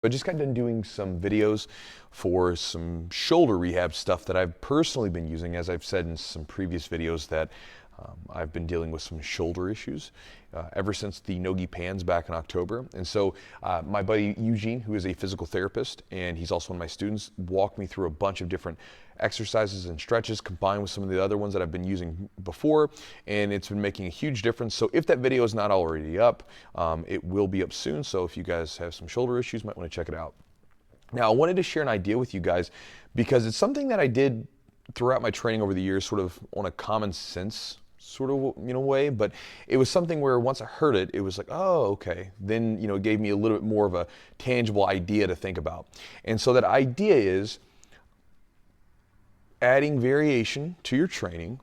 I just got done doing some videos for some shoulder rehab stuff that I've personally been using. As I've said in some previous videos, that I've been dealing with some shoulder issues ever since the no-gi pans back in October. And so my buddy Eugene, who is a physical therapist, and he's also one of my students, walked me through a bunch of different exercises and stretches combined with some of the other ones that I've been using before, and it's been making a huge difference. So if that video is not already up, it will be up soon. So if you guys have some shoulder issues, you might want to check it out. Now, I wanted to share an idea with you guys because it's something that I did throughout my training over the years, sort of on a common sense sort of way, but it was something where once I heard it, it was like, oh, okay. Then, it gave me a little bit more of a tangible idea to think about. And so that idea is adding variation to your training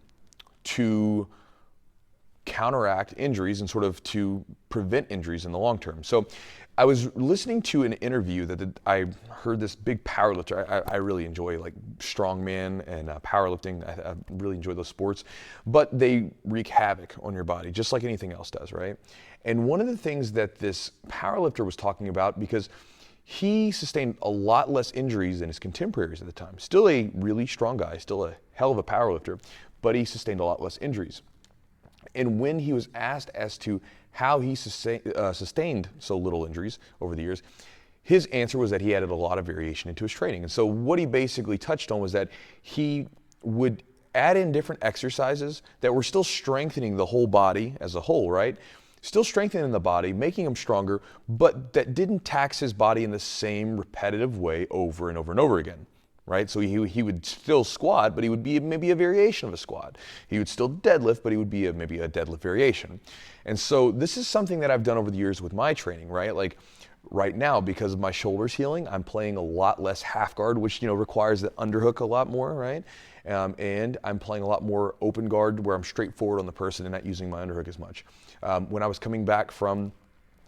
to counteract injuries and sort of to prevent injuries in the long term. So I was listening to an interview that I heard this big powerlifter. I really enjoy like strongman and powerlifting. I really enjoy those sports, but they wreak havoc on your body just like anything else does, right? And one of the things that this powerlifter was talking about, because he sustained a lot less injuries than his contemporaries at the time. Still a really strong guy, still a hell of a powerlifter, but he sustained a lot less injuries. And when he was asked as to how he sustained so little injuries over the years, his answer was that he added a lot of variation into his training. And so what he basically touched on was that he would add in different exercises that were still strengthening the whole body as a whole, right? Still strengthening the body, making him stronger, but that didn't tax his body in the same repetitive way over and over and over again. Right? So he would still squat, but he would be maybe a variation of a squat. He would still deadlift, but he would be maybe a deadlift variation. And so this is something that I've done over the years with my training, right? Like right now, because of my shoulders healing, I'm playing a lot less half guard, which requires the underhook a lot more, right? And I'm playing a lot more open guard where I'm straight forward on the person and not using my underhook as much. When I was coming back from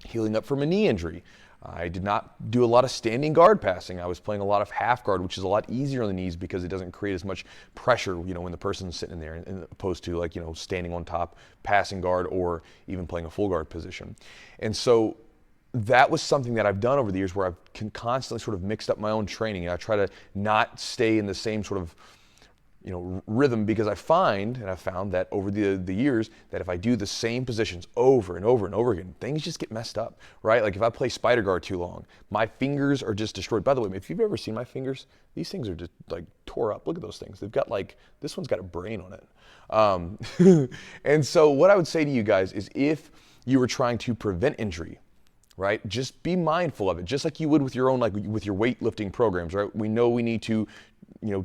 healing up from a knee injury, I did not do a lot of standing guard passing. I was playing a lot of half guard, which is a lot easier on the knees because it doesn't create as much pressure, when the person's sitting there, opposed to like, standing on top, passing guard, or even playing a full guard position. And so that was something that I've done over the years where I've constantly sort of mixed up my own training. I try to not stay in the same sort of rhythm, because I find, and I've found that over the years, that if I do the same positions over and over and over again, things just get messed up, right? Like if I play spider guard too long, my fingers are just destroyed. By the way, if you've ever seen my fingers, these things are just like tore up. Look at those things. They've got like, this one's got a brain on it. And so what I would say to you guys is, if you were trying to prevent injury, right, just be mindful of it, just like you would with your own, like with your weightlifting programs, right? We know we need to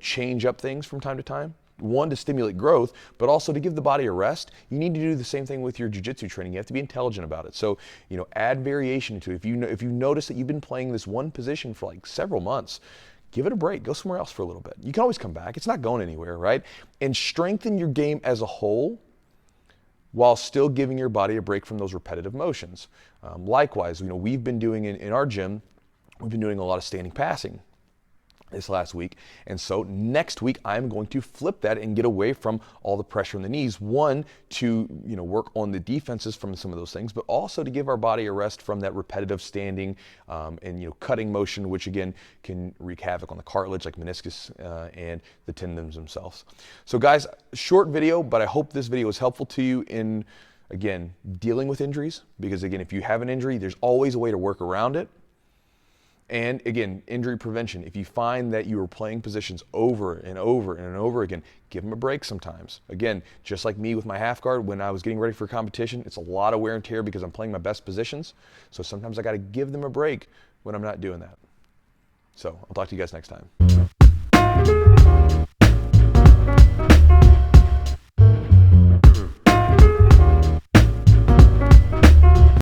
change up things from time to time. One, to stimulate growth, but also to give the body a rest. You need to do the same thing with your jiu-jitsu training. You have to be intelligent about it. So, add variation into it. If you notice that you've been playing this one position for like several months, give it a break. Go somewhere else for a little bit. You can always come back. It's not going anywhere, right? And strengthen your game as a whole while still giving your body a break from those repetitive motions. Likewise, we've been doing in our gym, we've been doing a lot of standing passing this last week. And so next week, I'm going to flip that and get away from all the pressure in the knees. One, to work on the defenses from some of those things, but also to give our body a rest from that repetitive standing and cutting motion, which again can wreak havoc on the cartilage, like meniscus and the tendons themselves. So guys, short video, but I hope this video is helpful to you in, again, dealing with injuries. Because again, if you have an injury, there's always a way to work around it. And again, injury prevention. If you find that you are playing positions over and over and over again, give them a break sometimes. Again, just like me with my half guard, when I was getting ready for a competition, it's a lot of wear and tear because I'm playing my best positions. So sometimes I got to give them a break when I'm not doing that. So I'll talk to you guys next time.